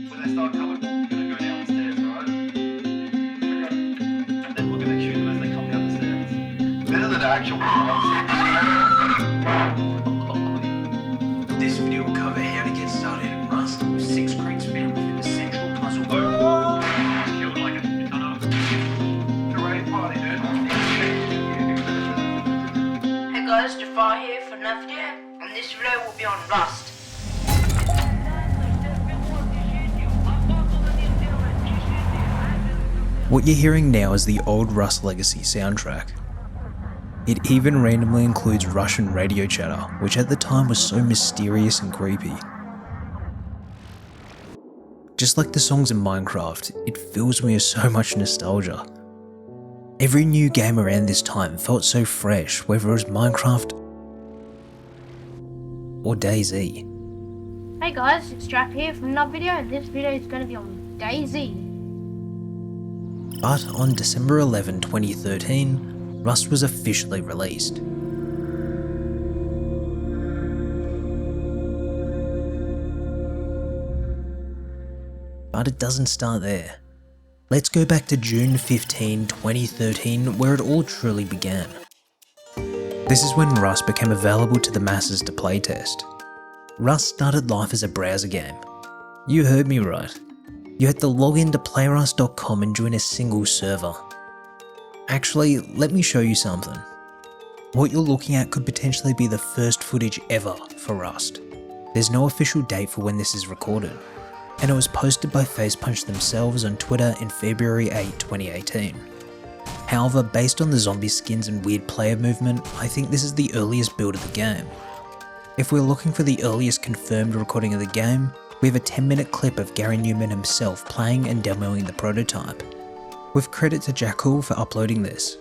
When they start coming, we're gonna go down the stairs, alright? Okay. And then we're gonna shoot them as they come down the stairs. Better than actual This video will cover how to get started in Rust with 6 crates found within the central puzzle. Killed like a ton of great party, dude. Hey guys, Jfarr here for another video, and this video will be on Rust. What you're hearing now is the old Rust Legacy soundtrack. It even randomly includes Russian radio chatter, which at the time was so mysterious and creepy. Just like the songs in Minecraft, it fills me with so much nostalgia. Every new game around this time felt so fresh, whether it was Minecraft or DayZ. Hey guys, it's Jfarr here from another video, and this video is going to be on DayZ. But on December 11, 2013, Rust was officially released. But it doesn't start there. Let's go back to June 15, 2013, where it all truly began. This is when Rust became available to the masses to playtest. Rust started life as a browser game. You heard me right. You had to log in to playrust.com and join a single server. Actually, let me show you something. What you're looking at could potentially be the first footage ever for Rust. There's no official date for when this is recorded, and it was posted by Facepunch themselves on Twitter in February 8, 2018. However, based on the zombie skins and weird player movement, I think this is the earliest build of the game. If we're looking for the earliest confirmed recording of the game, we have a 10-minute clip of Gary Newman himself playing and demoing the prototype, with credit to Jackal for uploading this.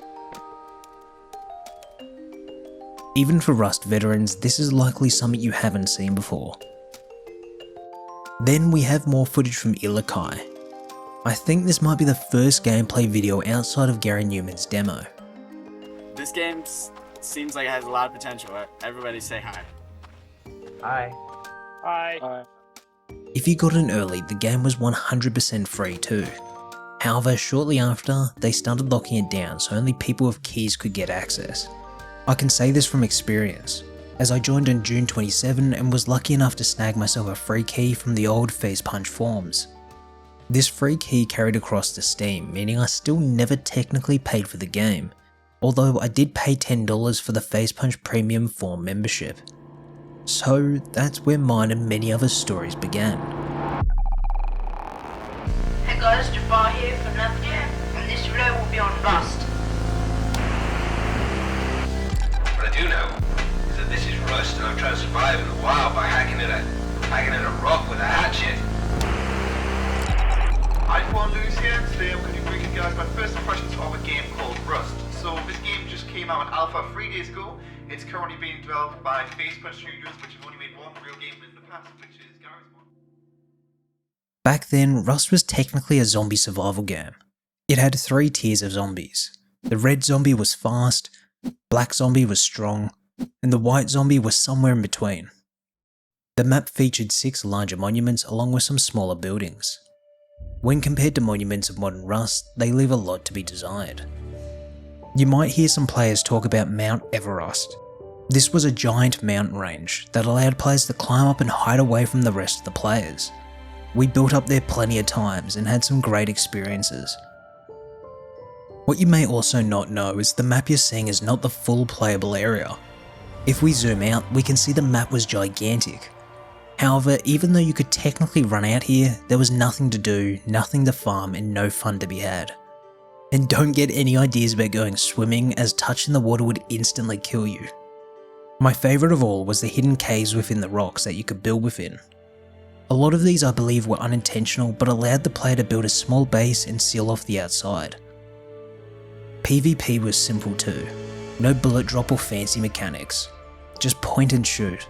Even for Rust veterans, this is likely something you haven't seen before. Then we have more footage from Illakai. I think this might be the first gameplay video outside of Gary Newman's demo. This game seems like it has a lot of potential. Everybody say hi. Hi. Hi. If you got in early, the game was 100% free too. However, shortly after, they started locking it down so only people with keys could get access. I can say this from experience, as I joined on June 27 and was lucky enough to snag myself a free key from the old Facepunch forums. This free key carried across to Steam, meaning I still never technically paid for the game, although I did pay $10 for the Facepunch Premium Forum membership. So that's where mine and many other stories began. Hey guys, Jfarr here for another video, and this video will be on Rust. What I do know is that this is Rust and I'm trying to survive in the wild by hacking at a rock with a hatchet. Hi, Lewis here. Today I'm going to bring you guys my first impressions of a game called Rust. So this game just came out in alpha 3 days ago. It's currently being developed by Facepunch Studios, which have only made one real game in the past, which is Gary's one. Back then, Rust was technically a zombie survival game. It had 3 tiers of zombies. The red zombie was fast, black zombie was strong, and the white zombie was somewhere in between. The map featured 6 larger monuments along with some smaller buildings. When compared to monuments of modern Rust, they leave a lot to be desired. You might hear some players talk about Mount Everest. This was a giant mountain range that allowed players to climb up and hide away from the rest of the players. We built up there plenty of times and had some great experiences. What you may also not know is the map you're seeing is not the full playable area. If we zoom out, we can see the map was gigantic. However, even though you could technically run out here, there was nothing to do, nothing to farm, and no fun to be had. And don't get any ideas about going swimming, as touching the water would instantly kill you. My favourite of all was the hidden caves within the rocks that you could build within. A lot of these I believe were unintentional, but allowed the player to build a small base and seal off the outside. PvP was simple too. No bullet drop or fancy mechanics. Just point and shoot.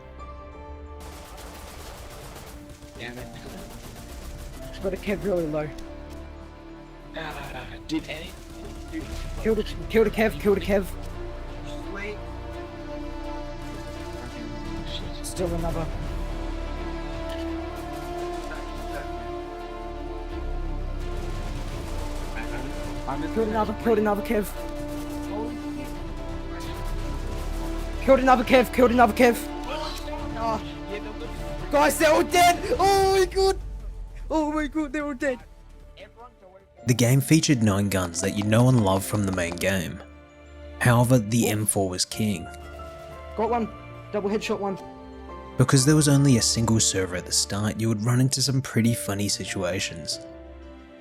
Damn it. Just got a Kev really low. Did any? Killed a Kev. Wait. Still another. Killed another Kev. Killed another Kev. Oh. Guys, they're all dead! Oh my god, they're all dead. The game featured 9 guns that you know and love from the main game. However, the M4 was king. Got one. Double headshot one. Because there was only a single server at the start, you would run into some pretty funny situations.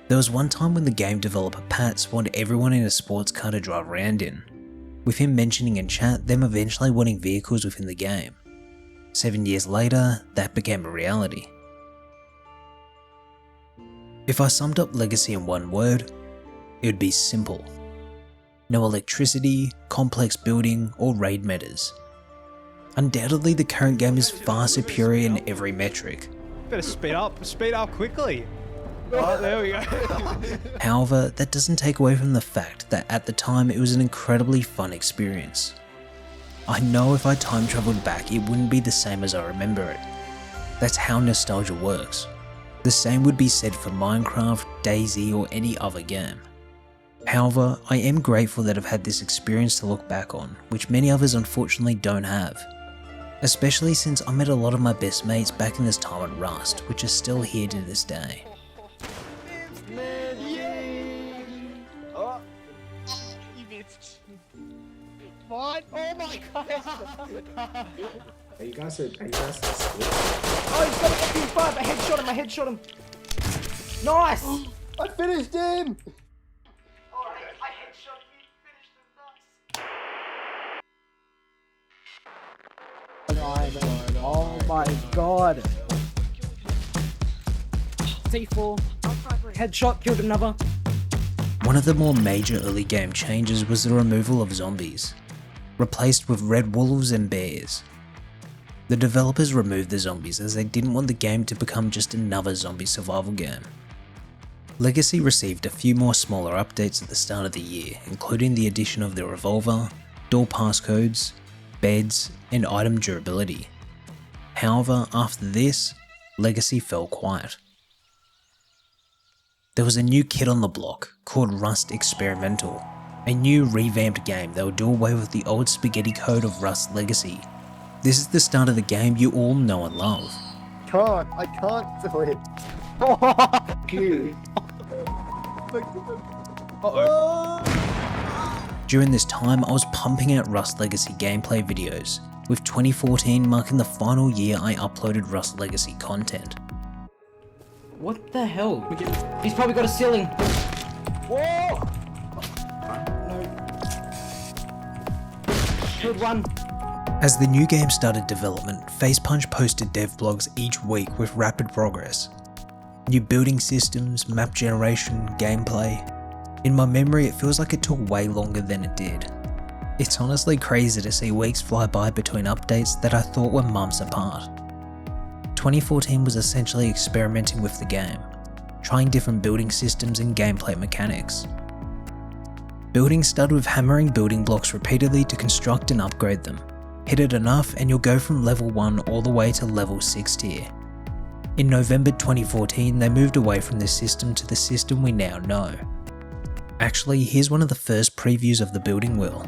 There was one time when the game developer Pat spawned everyone in a sports car to drive around in, with him mentioning in chat them eventually wanting vehicles within the game. 7 years later, that became a reality. If I summed up Legacy in one word, it would be simple. No electricity, complex building, or raid metas. Undoubtedly, the current game is far superior in every metric. Better speed up quickly. Oh, there we go. However, that doesn't take away from the fact that at the time it was an incredibly fun experience. I know if I time traveled back it wouldn't be the same as I remember it. That's how nostalgia works. The same would be said for Minecraft, DayZ or any other game. However, I am grateful that I've had this experience to look back on, which many others unfortunately don't have. Especially since I met a lot of my best mates back in this time at Rust, which is still here to this day. Oh. What? Oh my god! Are you guys Squiid? Oh, he's got a fucking 5. I headshot him. Nice! I finished him! Alright, I headshot you, finished him, nice. Oh my god. C4. Headshot, killed another. One of the more major early game changes was the removal of zombies, replaced with red wolves and bears. The developers removed the zombies as they didn't want the game to become just another zombie survival game. Legacy received a few more smaller updates at the start of the year, including the addition of the revolver, door passcodes, beds, and item durability. However, after this, Legacy fell quiet. There was a new kid on the block called Rust Experimental, a new revamped game that would do away with the old spaghetti code of Rust Legacy. This is the start of the game you all know and love. I can't do it. During this time, I was pumping out Rust Legacy gameplay videos, with 2014 marking the final year I uploaded Rust Legacy content. What the hell? He's probably got a ceiling. Whoa! No. Killed one. As the new game started development, Facepunch posted dev blogs each week with rapid progress. New building systems, map generation, gameplay. In my memory, it feels like it took way longer than it did. It's honestly crazy to see weeks fly by between updates that I thought were months apart. 2014 was essentially experimenting with the game, trying different building systems and gameplay mechanics. Building started with hammering building blocks repeatedly to construct and upgrade them. Hit it enough and you'll go from level 1 all the way to level 6 tier. In November 2014, they moved away from this system to the system we now know. Actually, here's one of the first previews of the building wheel.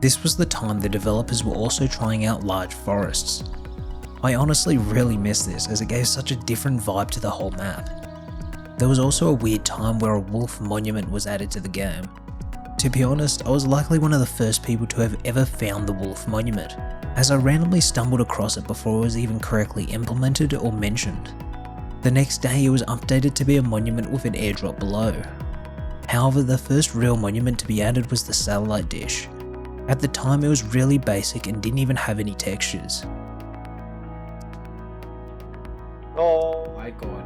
This was the time the developers were also trying out large forests. I honestly really miss this as it gave such a different vibe to the whole map. There was also a weird time where a wolf monument was added to the game. To be honest, I was likely one of the first people to have ever found the wolf monument, as I randomly stumbled across it before it was even correctly implemented or mentioned. The next day it was updated to be a monument with an airdrop below. However, the first real monument to be added was the satellite dish. At the time it was really basic and didn't even have any textures. Oh my god.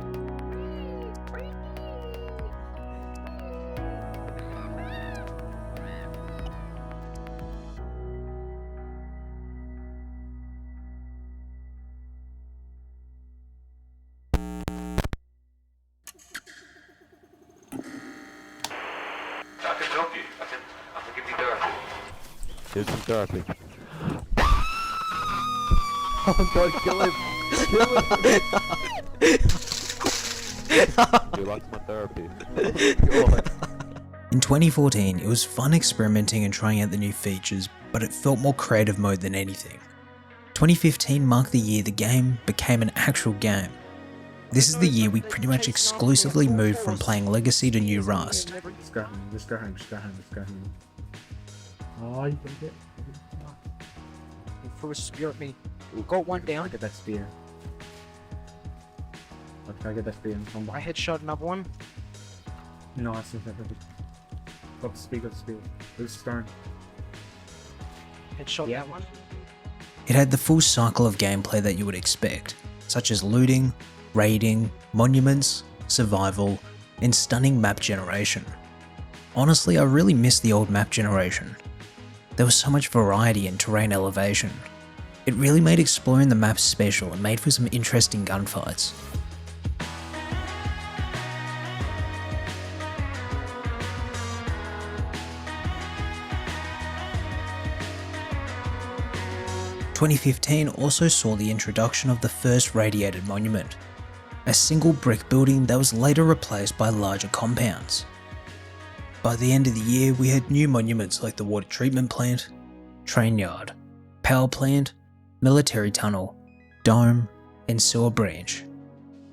I can help you. I can give you Dorothy. Here's some Dorothy. Oh god, kill him! Kill him! You like my therapy. In 2014, it was fun experimenting and trying out the new features, but it felt more creative mode than anything. 2015 marked the year the game became an actual game. This is the year we pretty much exclusively moved from playing Legacy to New Rust. Just go home. Oh, you can get. You threw a spear at me. Got one down. Get that spear. Let's go get that spear. I headshot another one. Nice. Got the spear. Who's stone? Headshot that one. It had the full cycle of gameplay that you would expect, such as looting, raiding, monuments, survival, and stunning map generation. Honestly, I really miss the old map generation. There was so much variety and terrain elevation. It really made exploring the maps special and made for some interesting gunfights. In 2015 also saw the introduction of the first radiated monument, a single brick building that was later replaced by larger compounds. By the end of the year, we had new monuments like the water treatment plant, train yard, power plant, military tunnel, dome, and sewer branch.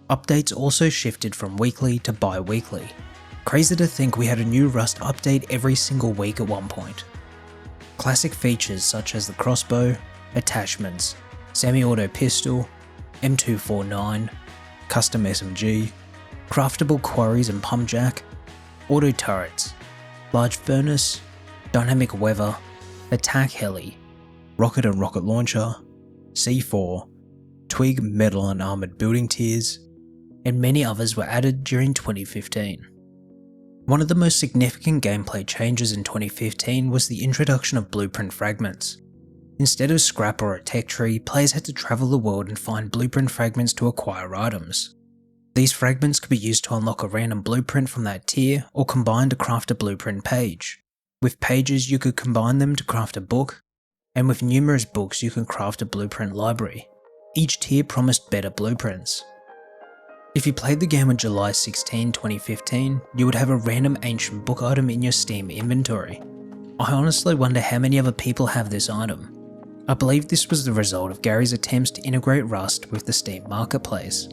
Updates also shifted from weekly to bi-weekly. Crazy to think we had a new Rust update every single week at one point. Classic features such as the crossbow, attachments, semi-auto pistol, M249, custom SMG, craftable quarries and pump jack, auto turrets, large furnace, dynamic weather, attack heli, rocket and rocket launcher, C4, twig, metal and armoured building tiers, and many others were added during 2015. One of the most significant gameplay changes in 2015 was the introduction of blueprint fragments. Instead of scrap or a tech tree, players had to travel the world and find blueprint fragments to acquire items. These fragments could be used to unlock a random blueprint from that tier or combined to craft a blueprint page. With pages you could combine them to craft a book, and with numerous books you can craft a blueprint library. Each tier promised better blueprints. If you played the game on July 16, 2015, you would have a random ancient book item in your Steam inventory. I honestly wonder how many other people have this item. I believe this was the result of Gary's attempts to integrate Rust with the Steam marketplace.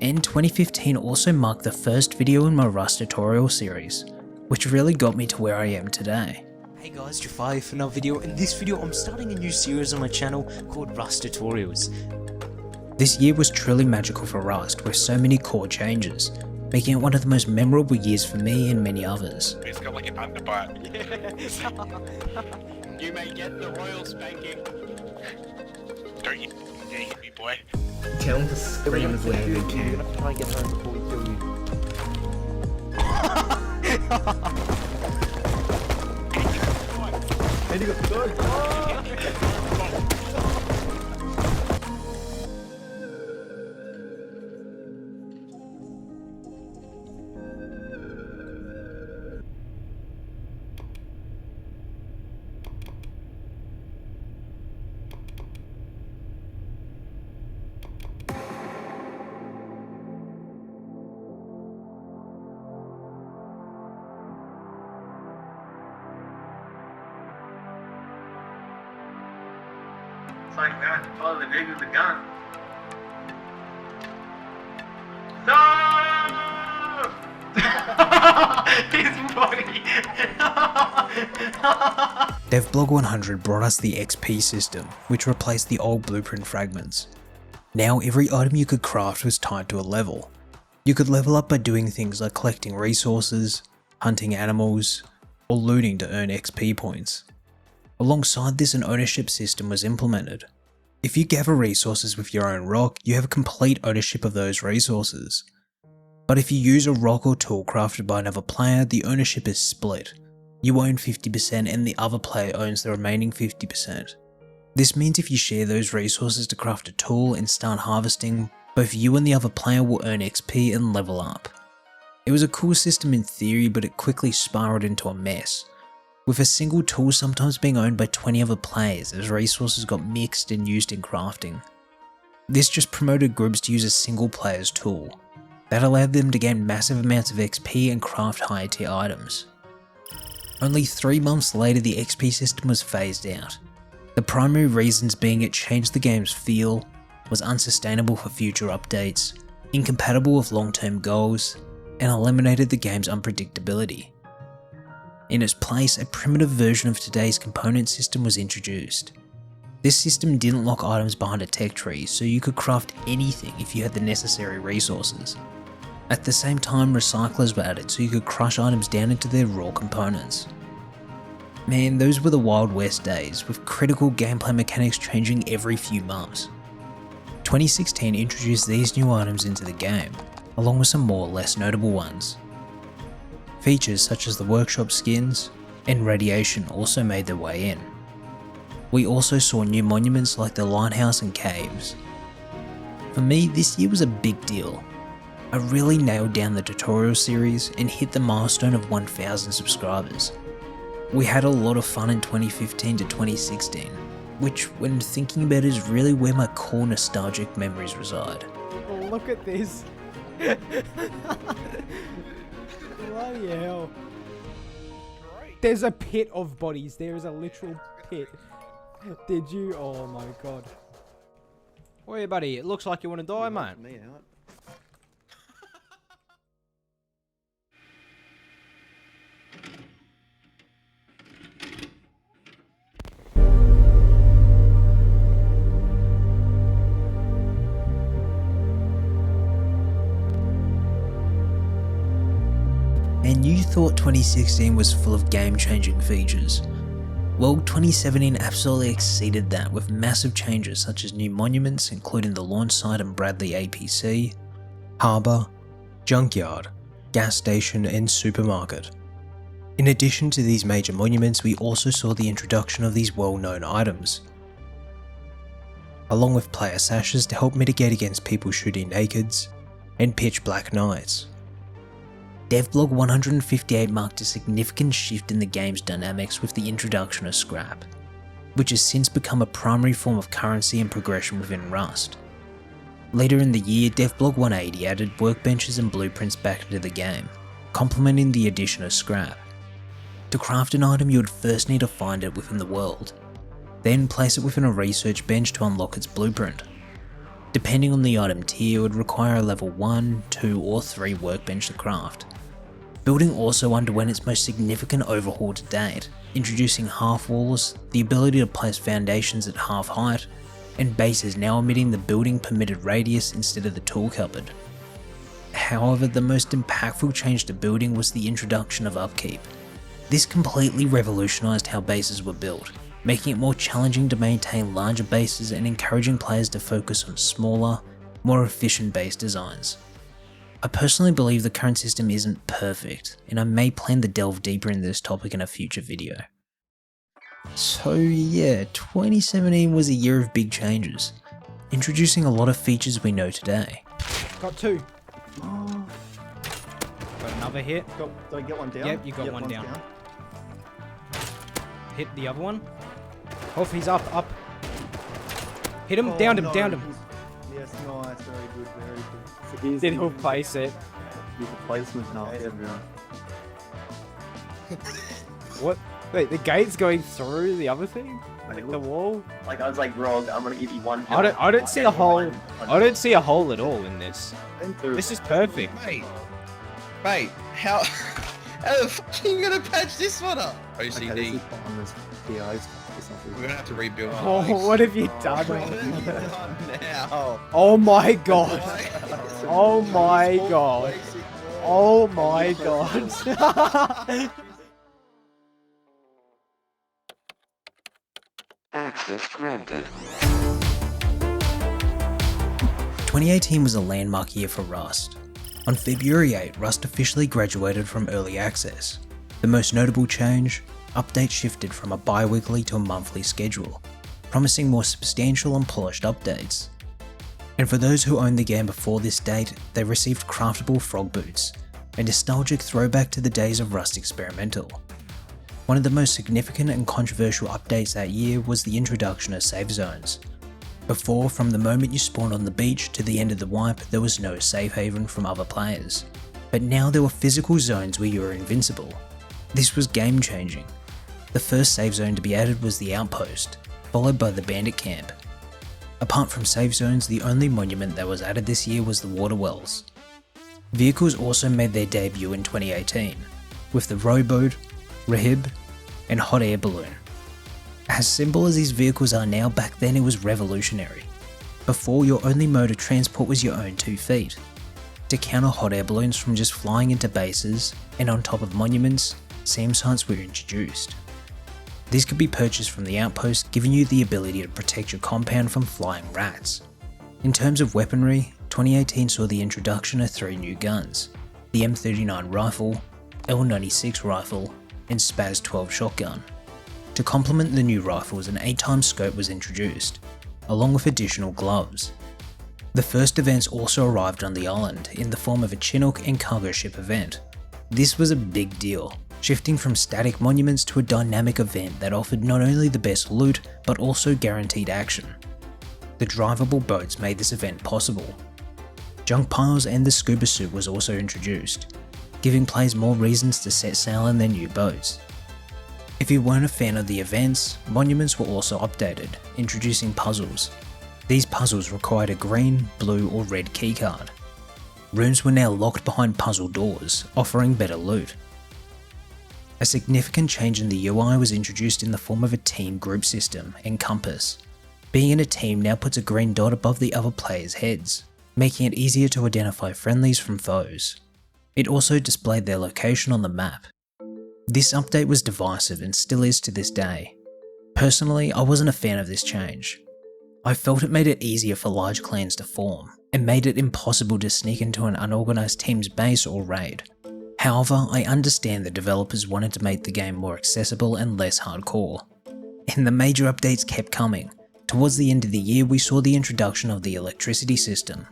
And 2015 also marked the first video in my Rust tutorial series, which really got me to where I am today. Hey guys, Jfarr here for another video. In this video I'm starting a new series on my channel called Rust Tutorials. This year was truly magical for Rust with so many core changes, making it one of the most memorable years for me and many others. It's got like an underbite. You may get the royal spanking. Don't you dare hit me, boy. Tell him to scream as loud as he can. Try and get home before we kill you. And you got It's like we have to follow the dig with the gun. No! His body! DevBlog 100 brought us the XP system, which replaced the old blueprint fragments. Now every item you could craft was tied to a level. You could level up by doing things like collecting resources, hunting animals, or looting to earn XP points. Alongside this, an ownership system was implemented. If you gather resources with your own rock, you have complete ownership of those resources. But if you use a rock or tool crafted by another player, the ownership is split. You own 50% and the other player owns the remaining 50%. This means if you share those resources to craft a tool and start harvesting, both you and the other player will earn XP and level up. It was a cool system in theory, but it quickly spiraled into a mess, with a single tool sometimes being owned by 20 other players as resources got mixed and used in crafting. This just promoted groups to use a single player's tool. That allowed them to gain massive amounts of XP and craft higher tier items. Only 3 months later, the XP system was phased out. The primary reasons being it changed the game's feel, was unsustainable for future updates, incompatible with long-term goals, and eliminated the game's unpredictability. In its place, a primitive version of today's component system was introduced. This system didn't lock items behind a tech tree, so you could craft anything if you had the necessary resources. At the same time, recyclers were added so you could crush items down into their raw components. Man, those were the Wild West days, with critical gameplay mechanics changing every few months. 2016 introduced these new items into the game, along with some more or less notable ones. Features such as the workshop skins and radiation also made their way in. We also saw new monuments like the lighthouse and caves. For me, this year was a big deal. I really nailed down the tutorial series and hit the milestone of 1,000 subscribers. We had a lot of fun in 2015 to 2016, which, when thinking about it, is really where my core nostalgic memories reside. Look at this. Bloody hell. There's a pit of bodies. There is a literal pit. Did you? Oh my god. Oi, buddy, it looks like you want to die, mate. Me out. And you thought 2016 was full of game-changing features. Well, 2017 absolutely exceeded that with massive changes such as new monuments including the launch site and Bradley APC, harbour, junkyard, gas station and supermarket. In addition to these major monuments, we also saw the introduction of these well-known items, along with player sashes to help mitigate against people shooting nakeds, and pitch black nights. Devblog 158 marked a significant shift in the game's dynamics with the introduction of scrap, which has since become a primary form of currency and progression within Rust. Later in the year, Devblog 180 added workbenches and blueprints back into the game, complementing the addition of scrap. To craft an item, you would first need to find it within the world, then place it within a research bench to unlock its blueprint. Depending on the item tier, it would require a level 1, 2 or 3 workbench to craft. Building also underwent its most significant overhaul to date, introducing half walls, the ability to place foundations at half height, and bases now omitting the building permitted radius instead of the tool cupboard. However, the most impactful change to building was the introduction of upkeep. This completely revolutionised how bases were built, making it more challenging to maintain larger bases and encouraging players to focus on smaller, more efficient base designs. I personally believe the current system isn't perfect, and I may plan to delve deeper into this topic in a future video. So yeah, 2017 was a year of big changes, introducing a lot of features we know today. Got 2. Got another hit. Did I get one down? Yep, you got one down. Hit the other one. Oh, he's up. Hit him, downed him, downed him. Yes, nice, very good, very good. Then he'll place it. He's a placement now, everyone. What? Wait, the gate's going through the other thing? Like the wall? Like I was like, Grog, I'm gonna give you one. I don't see a hole. I don't see a hole at all in this. This is perfect. Mate, how the fuck are you gonna patch this one up? OCD. We're gonna have to rebuild. Oh, what have you done? Now? Oh my god. Oh my god. Oh my god. Access granted. 2018 was a landmark year for Rust. On February 8, Rust officially graduated from early access. The most notable change, updates shifted from a bi-weekly to a monthly schedule, promising more substantial and polished updates. And for those who owned the game before this date, they received craftable frog boots, a nostalgic throwback to the days of Rust Experimental. One of the most significant and controversial updates that year was the introduction of save zones. Before, from the moment you spawned on the beach to the end of the wipe, there was no safe haven from other players. But now there were physical zones where you were invincible. This was game changing. The first safe zone to be added was the outpost, followed by the bandit camp. Apart from safe zones, the only monument that was added this year was the water wells. Vehicles also made their debut in 2018, with the rowboat, rahib, and hot air balloon. As simple as these vehicles are now, back then it was revolutionary. Before, your only mode of transport was your own 2 feet. To counter hot air balloons from just flying into bases and on top of monuments, SAM sites were introduced. These could be purchased from the outpost, giving you the ability to protect your compound from flying rats. In terms of weaponry, 2018 saw the introduction of 3 new guns: the M39 rifle, L96 rifle, and Spaz 12 shotgun. To complement the new rifles, an 8x scope was introduced, along with additional gloves. The first events also arrived on the island in the form of a Chinook and cargo ship event. This was a big deal, shifting from static monuments to a dynamic event that offered not only the best loot, but also guaranteed action. The drivable boats made this event possible. Junk piles and the scuba suit was also introduced, giving players more reasons to set sail in their new boats. If you weren't a fan of the events, monuments were also updated, introducing puzzles. These puzzles required a green, blue or red keycard. Rooms were now locked behind puzzle doors, offering better loot. A significant change in the UI was introduced in the form of a team group system and compass. Being in a team now puts a green dot above the other players' heads, making it easier to identify friendlies from foes. It also displayed their location on the map. This update was divisive and still is to this day. Personally, I wasn't a fan of this change. I felt it made it easier for large clans to form, and made it impossible to sneak into an unorganised team's base or raid. However, I understand the developers wanted to make the game more accessible and less hardcore. And the major updates kept coming. Towards the end of the year, we saw the introduction of the electricity system.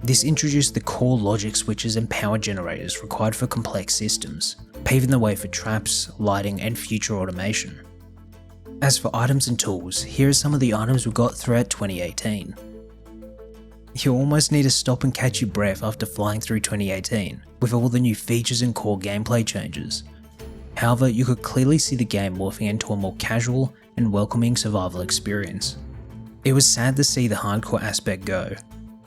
This introduced the core logic switches and power generators required for complex systems, paving the way for traps, lighting, and future automation. As for items and tools, here are some of the items we got throughout 2018. You almost need to stop and catch your breath after flying through 2018, with all the new features and core gameplay changes. However, you could clearly see the game morphing into a more casual and welcoming survival experience. It was sad to see the hardcore aspect go,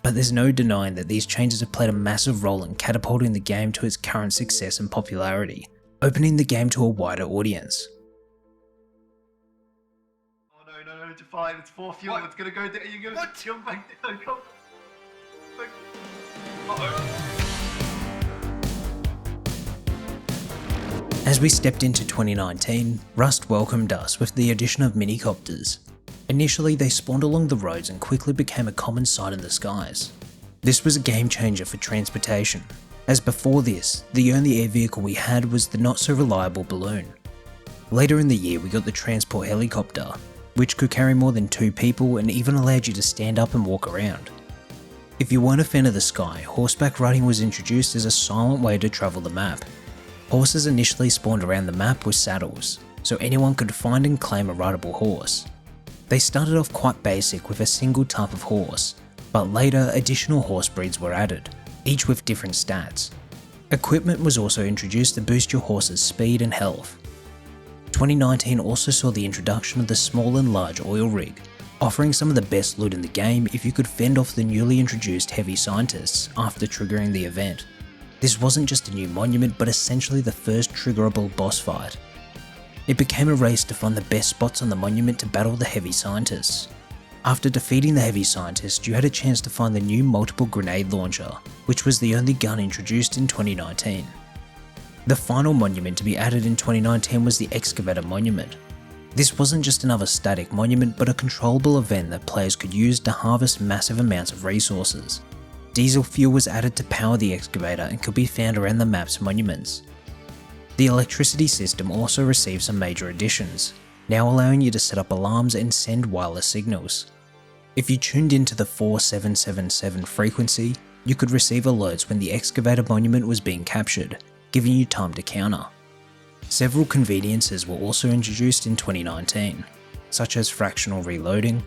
but there's no denying that these changes have played a massive role in catapulting the game to its current success and popularity, opening the game to a wider audience. Oh no, Jfarr, it's 4 fuel, it's gonna go down, you're gonna jump back down, come. As we stepped into 2019, Rust welcomed us with the addition of minicopters. Initially, they spawned along the roads and quickly became a common sight in the skies. This was a game changer for transportation, as before this, the only air vehicle we had was the not so reliable balloon. Later in the year, we got the transport helicopter, which could carry more than 2 people and even allowed you to stand up and walk around. If you weren't a fan of the sky, horseback riding was introduced as a silent way to travel the map. Horses initially spawned around the map with saddles, so anyone could find and claim a rideable horse. They started off quite basic with a single type of horse, but later additional horse breeds were added, each with different stats. Equipment was also introduced to boost your horse's speed and health. 2019 also saw the introduction of the small and large oil rig, offering some of the best loot in the game if you could fend off the newly introduced heavy scientists after triggering the event. This wasn't just a new monument, but essentially the first triggerable boss fight. It became a race to find the best spots on the monument to battle the heavy scientists. After defeating the heavy scientist, you had a chance to find the new multiple grenade launcher, which was the only gun introduced in 2019. The final monument to be added in 2019 was the excavator monument. This wasn't just another static monument, but a controllable event that players could use to harvest massive amounts of resources. Diesel fuel was added to power the excavator and could be found around the map's monuments. The electricity system also received some major additions, now allowing you to set up alarms and send wireless signals. If you tuned into the 4777 frequency, you could receive alerts when the excavator monument was being captured, giving you time to counter. Several conveniences were also introduced in 2019, such as fractional reloading,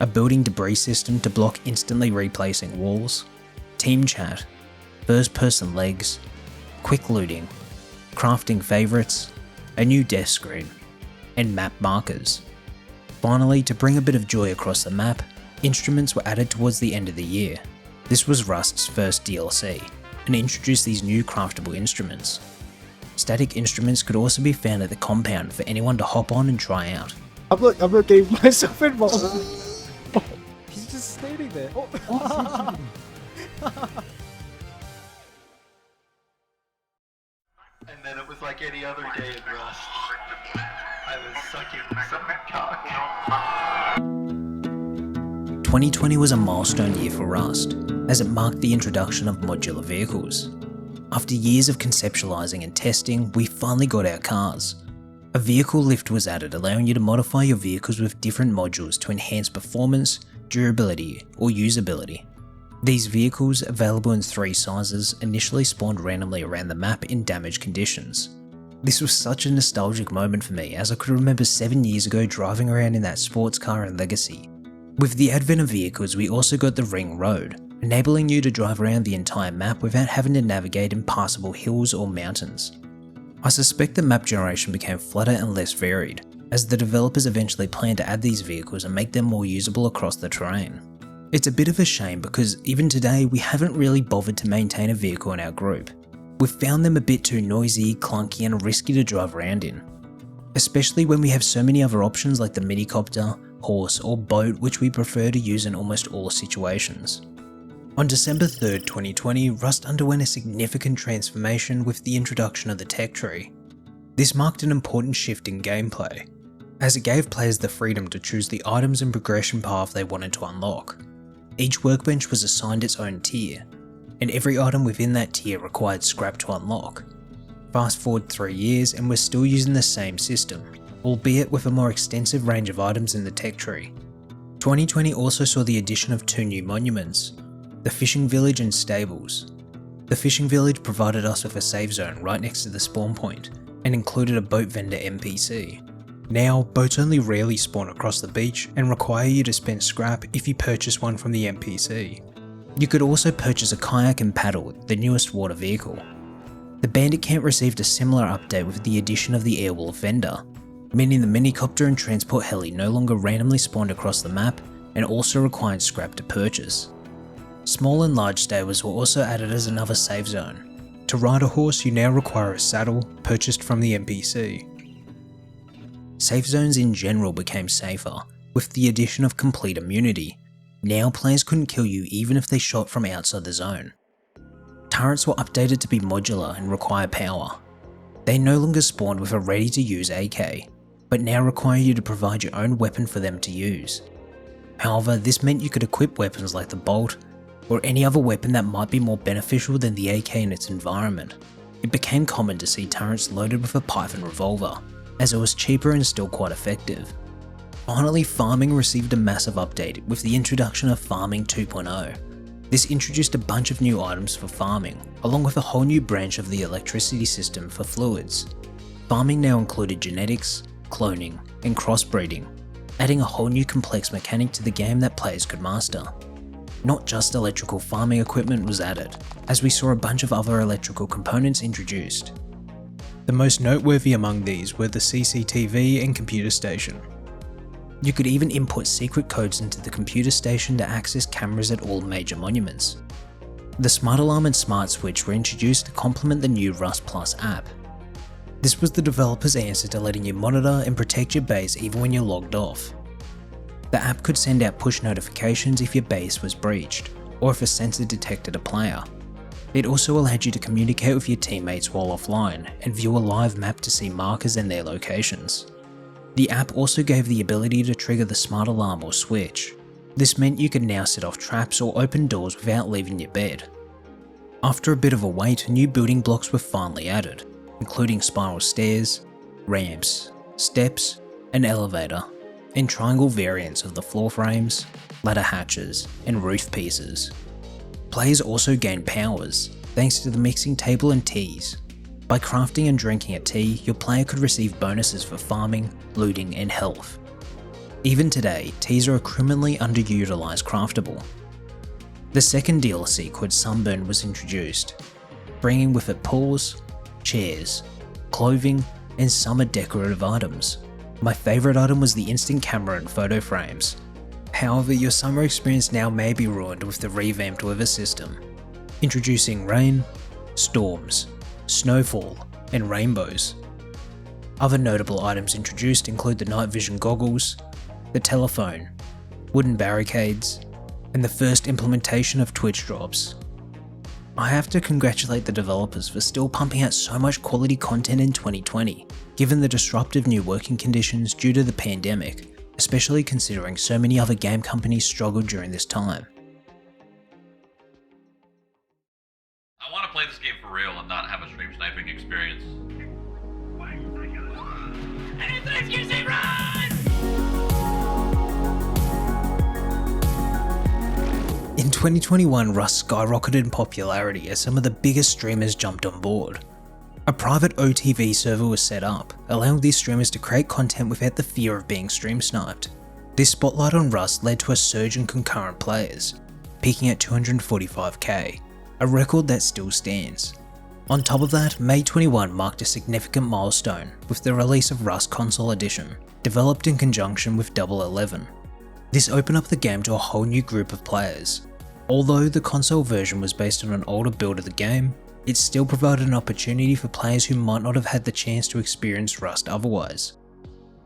a building debris system to block instantly replacing walls, team chat, first-person legs, quick looting, crafting favourites, a new death screen, and map markers. Finally, to bring a bit of joy across the map, instruments were added towards the end of the year. This was Rust's first DLC, and introduced these new craftable instruments. Static instruments could also be found at the compound for anyone to hop on and try out. I'm not getting myself involved. He's just standing there. Oh. And then it was like any other day in Rust. I was sucking some cock. 2020 was a milestone year for Rust, as it marked the introduction of modular vehicles. After years of conceptualizing and testing, we finally got our cars. A vehicle lift was added, allowing you to modify your vehicles with different modules to enhance performance, durability, or usability. These vehicles, available in 3 sizes, initially spawned randomly around the map in damaged conditions. This was such a nostalgic moment for me, as I could remember 7 years ago driving around in that sports car in Legacy. With the advent of vehicles, we also got the Ring Road, enabling you to drive around the entire map without having to navigate impassable hills or mountains. I suspect the map generation became flatter and less varied, as the developers eventually planned to add these vehicles and make them more usable across the terrain. It's a bit of a shame because even today we haven't really bothered to maintain a vehicle in our group. We've found them a bit too noisy, clunky and risky to drive around in. Especially when we have so many other options like the minicopter, horse or boat, which we prefer to use in almost all situations. On December 3rd, 2020, Rust underwent a significant transformation with the introduction of the tech tree. This marked an important shift in gameplay, as it gave players the freedom to choose the items and progression path they wanted to unlock. Each workbench was assigned its own tier, and every item within that tier required scrap to unlock. Fast forward 3 years and we're still using the same system, albeit with a more extensive range of items in the tech tree. 2020 also saw the addition of 2 new monuments, the fishing village and stables. The fishing village provided us with a save zone right next to the spawn point, and included a boat vendor NPC. Now, boats only rarely spawn across the beach and require you to spend scrap if you purchase one from the NPC. You could also purchase a kayak and paddle, the newest water vehicle. The bandit camp received a similar update with the addition of the airwolf vendor, meaning the minicopter and transport heli no longer randomly spawned across the map and also required scrap to purchase. Small and large stables were also added as another save zone. To ride a horse, you now require a saddle purchased from the NPC. Safe zones in general became safer, with the addition of complete immunity. Now players couldn't kill you even if they shot from outside the zone. Turrets were updated to be modular and require power. They no longer spawned with a ready-to-use AK, but now require you to provide your own weapon for them to use. However, this meant you could equip weapons like the bolt, or any other weapon that might be more beneficial than the AK in its environment. It became common to see turrets loaded with a Python revolver, as it was cheaper and still quite effective. Finally, farming received a massive update with the introduction of Farming 2.0. This introduced a bunch of new items for farming, along with a whole new branch of the electricity system for fluids. Farming now included genetics, cloning, and crossbreeding, adding a whole new complex mechanic to the game that players could master. Not just electrical farming equipment was added, as we saw a bunch of other electrical components introduced. The most noteworthy among these were the CCTV and computer station. You could even input secret codes into the computer station to access cameras at all major monuments. The Smart Alarm and Smart Switch were introduced to complement the new Rust Plus app. This was the developer's answer to letting you monitor and protect your base even when you're logged off. The app could send out push notifications if your base was breached, or if a sensor detected a player. It also allowed you to communicate with your teammates while offline and view a live map to see markers and their locations. The app also gave the ability to trigger the smart alarm or switch. This meant you could now set off traps or open doors without leaving your bed. After a bit of a wait, new building blocks were finally added, including spiral stairs, ramps, steps, an elevator, and triangle variants of the floor frames, ladder hatches, and roof pieces. Players also gained powers, thanks to the mixing table and teas. By crafting and drinking a tea, your player could receive bonuses for farming, looting, and health. Even today, teas are a criminally underutilized craftable. The second DLC called Sunburn was introduced, bringing with it pools, chairs, clothing, and summer decorative items. My favourite item was the instant camera and photo frames. However, your summer experience now may be ruined with the revamped weather system, introducing rain, storms, snowfall, and rainbows. Other notable items introduced include the night vision goggles, the telephone, wooden barricades, and the first implementation of Twitch drops. I have to congratulate the developers for still pumping out so much quality content in 2020, given the disruptive new working conditions due to the pandemic, especially considering so many other game companies struggled during this time. I want to play this game for real and not have a stream sniping experience. In 2021, Rust skyrocketed in popularity as some of the biggest streamers jumped on board. A private OTV server was set up, allowing these streamers to create content without the fear of being stream sniped. This spotlight on Rust led to a surge in concurrent players, peaking at 245k, a record that still stands. On top of that, May 21 marked a significant milestone with the release of Rust Console Edition, developed in conjunction with Double 11. This opened up the game to a whole new group of players. Although the console version was based on an older build of the game, it still provided an opportunity for players who might not have had the chance to experience Rust otherwise.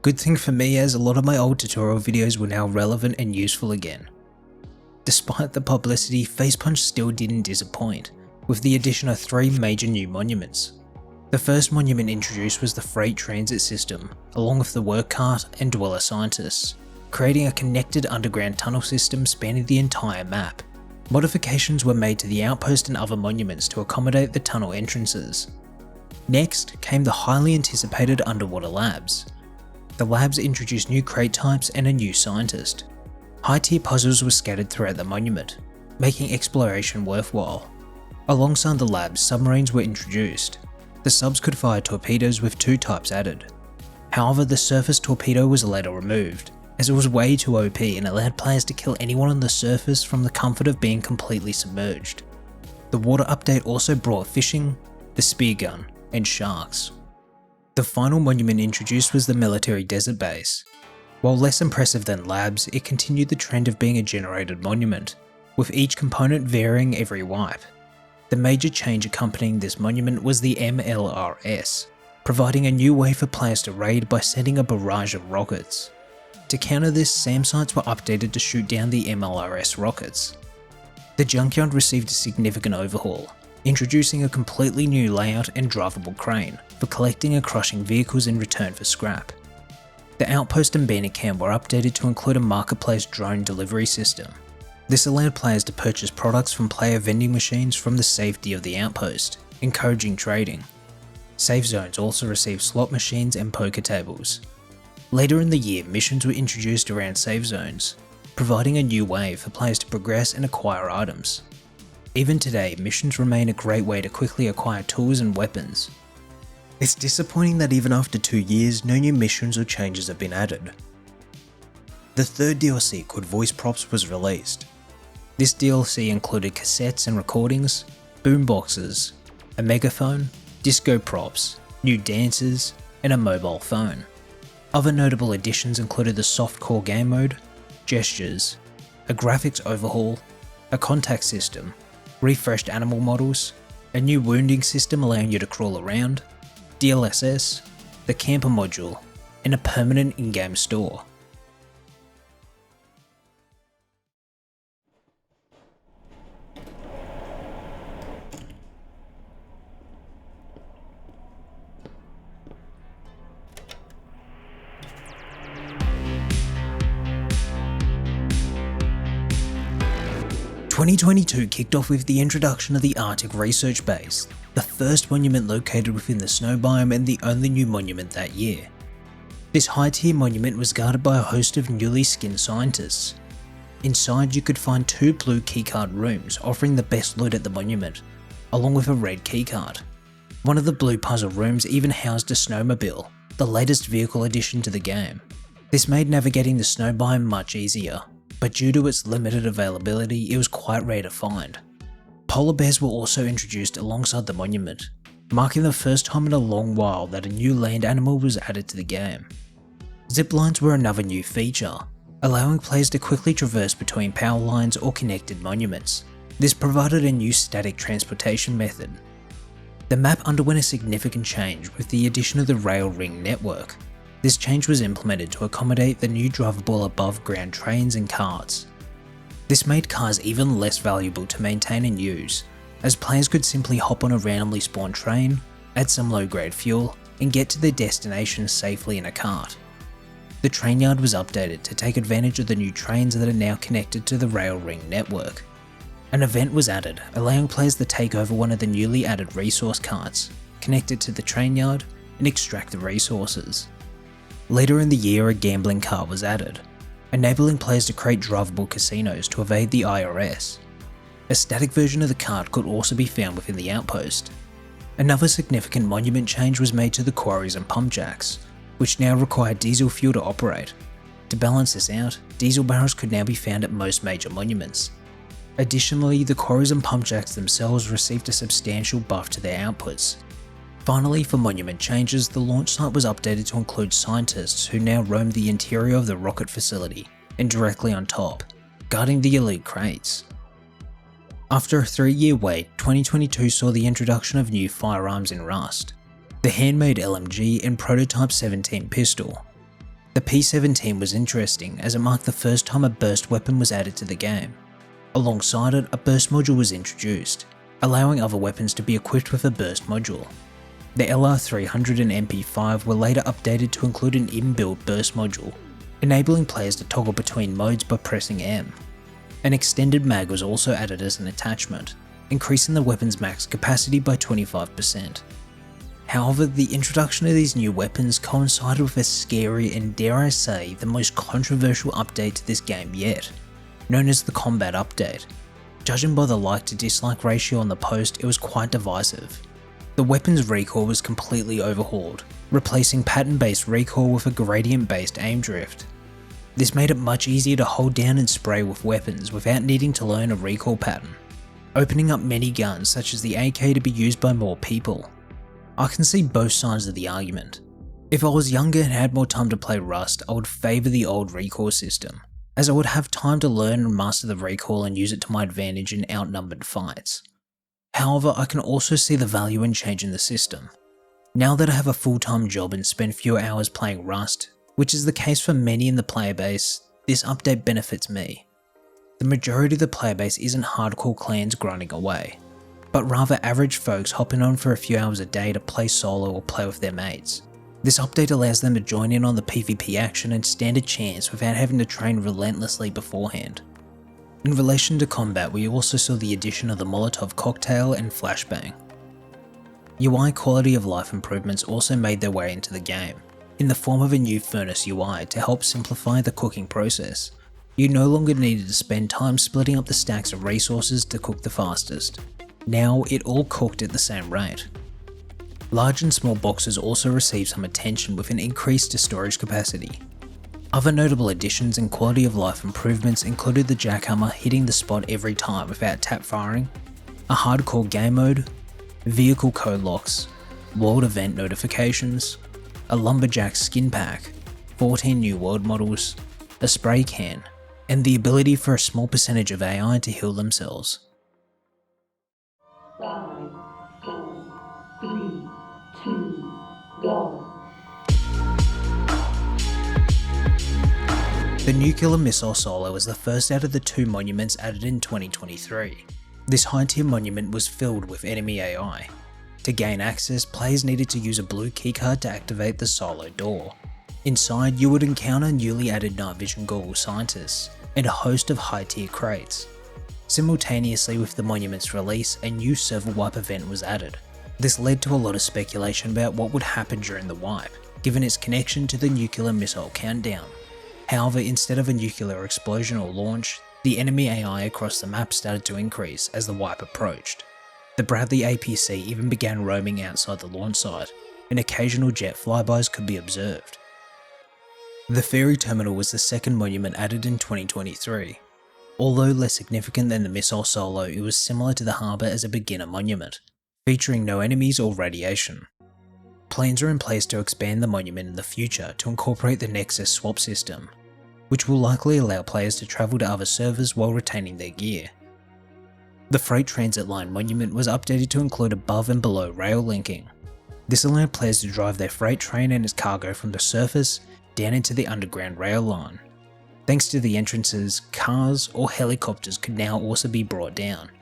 Good thing for me, as a lot of my old tutorial videos were now relevant and useful again. Despite the publicity, Facepunch still didn't disappoint, with the addition of 3 major new monuments. The first monument introduced was the freight transit system, along with the work cart and dweller scientists, creating a connected underground tunnel system spanning the entire map. Modifications were made to the outpost and other monuments to accommodate the tunnel entrances. Next came the highly anticipated underwater labs. The labs introduced new crate types and a new scientist. High-tier puzzles were scattered throughout the monument, making exploration worthwhile. Alongside the labs, submarines were introduced. The subs could fire torpedoes with 2 types added. However, the surface torpedo was later removed, as it was way too OP and allowed players to kill anyone on the surface from the comfort of being completely submerged. The water update also brought fishing, the spear gun, and sharks. The final monument introduced was the military desert base. While less impressive than labs, it continued the trend of being a generated monument, with each component varying every wipe. The major change accompanying this monument was the MLRS, providing a new way for players to raid by sending a barrage of rockets. To counter this, SAM sites were updated to shoot down the MLRS rockets. The junkyard received a significant overhaul, introducing a completely new layout and drivable crane for collecting and crushing vehicles in return for scrap. The outpost and bandit camp were updated to include a marketplace drone delivery system. This allowed players to purchase products from player vending machines from the safety of the outpost, encouraging trading. Safe zones also received slot machines and poker tables. Later in the year, missions were introduced around save zones, providing a new way for players to progress and acquire items. Even today, missions remain a great way to quickly acquire tools and weapons. It's disappointing that even after 2 years, no new missions or changes have been added. The third DLC, called Voice Props, was released. This DLC included cassettes and recordings, boomboxes, a megaphone, disco props, new dances, and a mobile phone. Other notable additions included the softcore game mode, gestures, a graphics overhaul, a contact system, refreshed animal models, a new wounding system allowing you to crawl around, DLSS, the camper module, and a permanent in-game store. "2022 kicked off with the introduction of the Arctic Research Base, the first monument located within the snow biome and the only new monument that year. This high-tier monument was guarded by a host of newly skinned scientists. Inside you could find 2 blue keycard rooms offering the best loot at the monument, along with a red keycard. One of the blue puzzle rooms even housed a snowmobile, the latest vehicle addition to the game. This made navigating the snow biome much easier, but due to its limited availability, it was quite rare to find. Polar bears were also introduced alongside the monument, marking the first time in a long while that a new land animal was added to the game. Ziplines were another new feature, allowing players to quickly traverse between power lines or connected monuments. This provided a new static transportation method. The map underwent a significant change with the addition of the rail ring network. This change was implemented to accommodate the new drivable above ground trains and carts. This made cars even less valuable to maintain and use, as players could simply hop on a randomly spawned train, add some low grade fuel, and get to their destination safely in a cart. The train yard was updated to take advantage of the new trains that are now connected to the rail ring network. An event was added, allowing players to take over one of the newly added resource carts, connect it to the train yard, and extract the resources. Later in the year, a gambling cart was added, enabling players to create drivable casinos to evade the IRS. A static version of the cart could also be found within the outpost. Another significant monument change was made to the quarries and pump jacks, which now require diesel fuel to operate. To balance this out, diesel barrels could now be found at most major monuments. Additionally, the quarries and pump jacks themselves received a substantial buff to their outputs. Finally, for monument changes, the launch site was updated to include scientists who now roam the interior of the rocket facility and directly on top, guarding the elite crates. After a 3-year wait, 2022 saw the introduction of new firearms in Rust, the handmade LMG and prototype 17 pistol. The P17 was interesting as it marked the first time a burst weapon was added to the game. Alongside it, a burst module was introduced, allowing other weapons to be equipped with a burst module. The LR300 and MP5 were later updated to include an inbuilt burst module, enabling players to toggle between modes by pressing M. An extended mag was also added as an attachment, increasing the weapon's max capacity by 25%. However, the introduction of these new weapons coincided with a scary and, dare I say, the most controversial update to this game yet, known as the combat update. Judging by the like to dislike ratio on the post, it was quite divisive. The weapon's recoil was completely overhauled, replacing pattern-based recoil with a gradient-based aim drift. This made it much easier to hold down and spray with weapons without needing to learn a recoil pattern, opening up many guns such as the AK to be used by more people. I can see both sides of the argument. If I was younger and had more time to play Rust, I would favour the old recoil system, as I would have time to learn and master the recoil and use it to my advantage in outnumbered fights. However, I can also see the value in changing the system. Now that I have a full-time job and spend fewer hours playing Rust, which is the case for many in the player base, this update benefits me. The majority of the player base isn't hardcore clans grinding away, but rather average folks hopping on for a few hours a day to play solo or play with their mates. This update allows them to join in on the PvP action and stand a chance without having to train relentlessly beforehand. In relation to combat, we also saw the addition of the Molotov cocktail and flashbang. UI quality of life improvements also made their way into the game, in the form of a new furnace UI to help simplify the cooking process. You no longer needed to spend time splitting up the stacks of resources to cook the fastest. Now it all cooked at the same rate. Large and small boxes also received some attention with an increase to storage capacity. Other notable additions and quality of life improvements included the jackhammer hitting the spot every time without tap firing, a hardcore game mode, vehicle code locks, world event notifications, a lumberjack skin pack, 14 new world models, a spray can, and the ability for a small percentage of AI to heal themselves. 5, 4, 3, 2, go. The Nuclear Missile Solo is the first out of the 2 monuments added in 2023. This high-tier monument was filled with enemy AI. To gain access, players needed to use a blue keycard to activate the solo door. Inside, you would encounter newly added night vision goggle scientists, and a host of high-tier crates. Simultaneously with the monument's release, a new server wipe event was added. This led to a lot of speculation about what would happen during the wipe, given its connection to the nuclear missile countdown. However, instead of a nuclear explosion or launch, the enemy AI across the map started to increase as the wipe approached. The Bradley APC even began roaming outside the launch site, and occasional jet flybys could be observed. The ferry terminal was the second monument added in 2023. Although less significant than the missile silo, it was similar to the harbour as a beginner monument, featuring no enemies or radiation. Plans are in place to expand the monument in the future to incorporate the Nexus swap system, which will likely allow players to travel to other servers while retaining their gear. The Freight Transit Line monument was updated to include above and below rail linking. This allowed players to drive their freight train and its cargo from the surface down into the underground rail line. Thanks to the entrances, cars or helicopters could now also be brought down.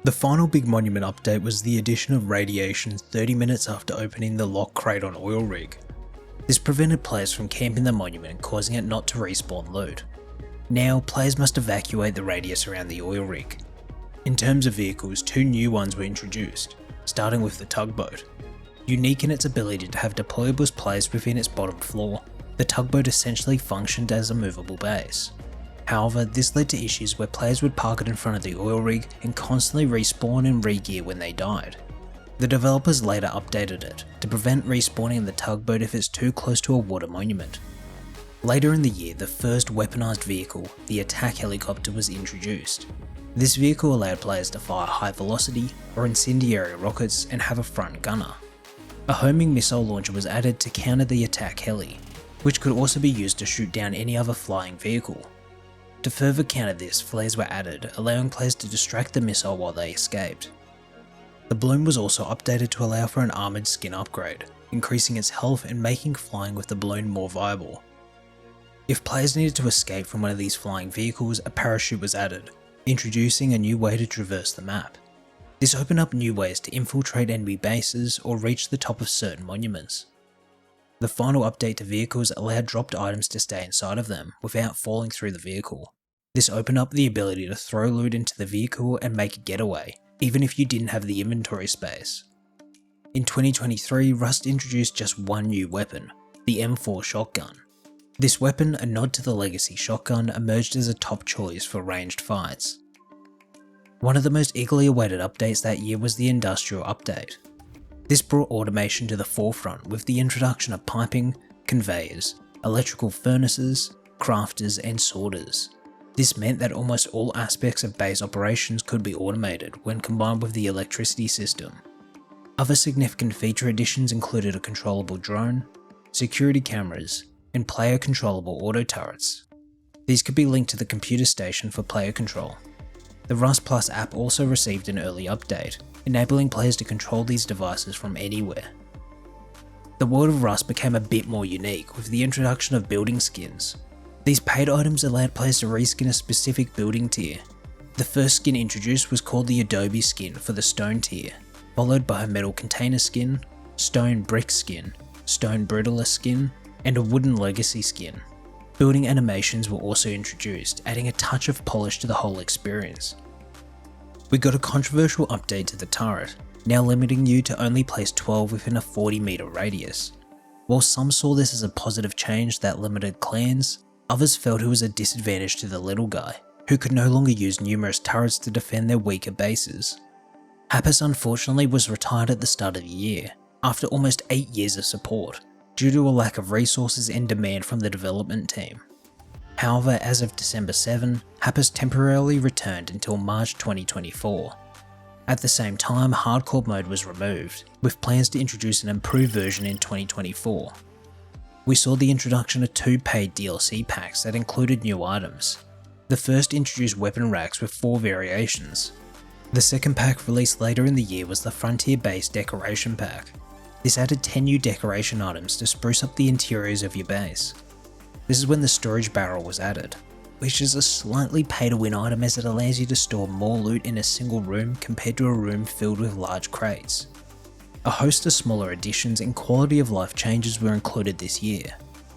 The final big monument update was the addition of radiation 30 minutes after opening the lock crate on oil rig. This prevented players from camping the monument, causing it not to respawn loot. Now, players must evacuate the radius around the oil rig. In terms of vehicles, 2 new ones were introduced, starting with the tugboat. Unique in its ability to have deployables placed within its bottom floor, the tugboat essentially functioned as a movable base. However, this led to issues where players would park it in front of the oil rig and constantly respawn and re-gear when they died. The developers later updated it to prevent respawning in the tugboat if it's too close to a water monument. Later in the year, the first weaponized vehicle, the attack helicopter, was introduced. This vehicle allowed players to fire high velocity or incendiary rockets and have a front gunner. A homing missile launcher was added to counter the attack heli, which could also be used to shoot down any other flying vehicle. To further counter this, flares were added, allowing players to distract the missile while they escaped. The bloom was also updated to allow for an armoured skin upgrade, increasing its health and making flying with the balloon more viable. If players needed to escape from one of these flying vehicles, a parachute was added, introducing a new way to traverse the map. This opened up new ways to infiltrate enemy bases or reach the top of certain monuments. The final update to vehicles allowed dropped items to stay inside of them without falling through the vehicle. This opened up the ability to throw loot into the vehicle and make a getaway, even if you didn't have the inventory space. In 2023, Rust introduced just one new weapon, the M4 shotgun. This weapon, a nod to the legacy shotgun, emerged as a top choice for ranged fights. One of the most eagerly awaited updates that year was the industrial update. This brought automation to the forefront with the introduction of piping, conveyors, electrical furnaces, crafters and sorters. This meant that almost all aspects of base operations could be automated when combined with the electricity system. Other significant feature additions included a controllable drone, security cameras, and player controllable auto turrets. These could be linked to the computer station for player control. The Rust Plus app also received an early update, enabling players to control these devices from anywhere. The world of Rust became a bit more unique with the introduction of building skins. These paid items allowed players to reskin a specific building tier. The first skin introduced was called the Adobe skin for the stone tier, followed by a metal container skin, stone brick skin, stone brittle skin, and a wooden legacy skin. Building animations were also introduced, adding a touch of polish to the whole experience. We got a controversial update to the turret, now limiting you to only place 12 within a 40-meter radius. While some saw this as a positive change that limited clans, others felt it was a disadvantage to the little guy, who could no longer use numerous turrets to defend their weaker bases. Hampus unfortunately was retired at the start of the year, after almost 8 years of support, due to a lack of resources and demand from the development team. However, as of December 7, Hampus temporarily returned until March 2024. At the same time, Hardcore mode was removed, with plans to introduce an improved version in 2024. We saw the introduction of 2 paid DLC packs that included new items. The first introduced weapon racks with 4 variations. The second pack, released later in the year, was the Frontier-based Decoration Pack. This added 10 new decoration items to spruce up the interiors of your base. This is when the storage barrel was added, which is a slightly pay-to-win item as it allows you to store more loot in a single room compared to a room filled with large crates. A host of smaller additions and quality of life changes were included this year.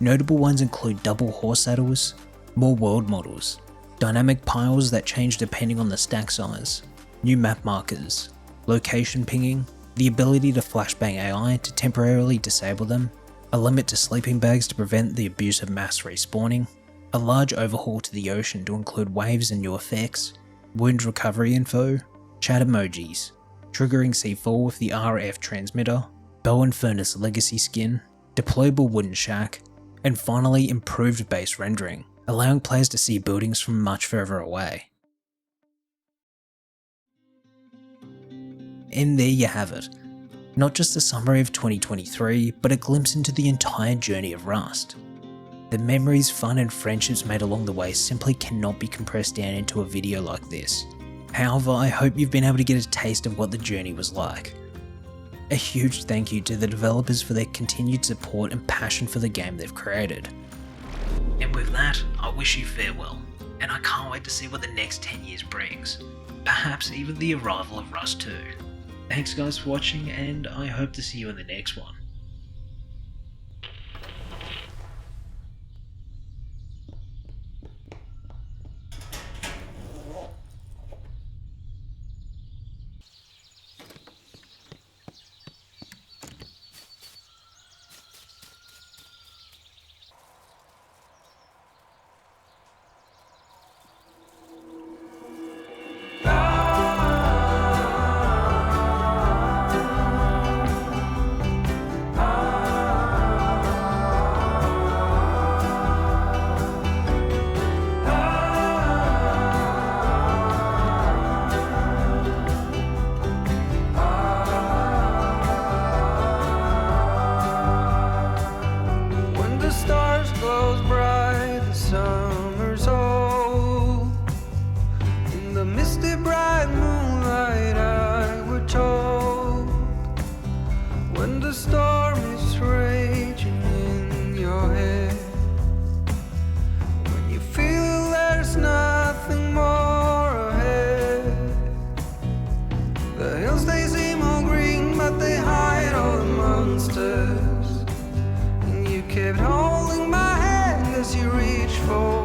Notable ones include double horse saddles, more world models, dynamic piles that change depending on the stack size, new map markers, location pinging, the ability to flashbang AI to temporarily disable them, a limit to sleeping bags to prevent the abuse of mass respawning, a large overhaul to the ocean to include waves and new effects, wound recovery info, chat emojis, triggering C4 with the RF transmitter, bow and furnace legacy skin, deployable wooden shack, and finally improved base rendering, allowing players to see buildings from much further away. And there you have it. Not just a summary of 2023, but a glimpse into the entire journey of Rust. The memories, fun and friendships made along the way simply cannot be compressed down into a video like this. However, I hope you've been able to get a taste of what the journey was like. A huge thank you to the developers for their continued support and passion for the game they've created. And with that, I wish you farewell, and I can't wait to see what the next 10 years brings. Perhaps even the arrival of Rust 2. Thanks guys for watching, and I hope to see you in the next one. Kept holding my hand as you reach for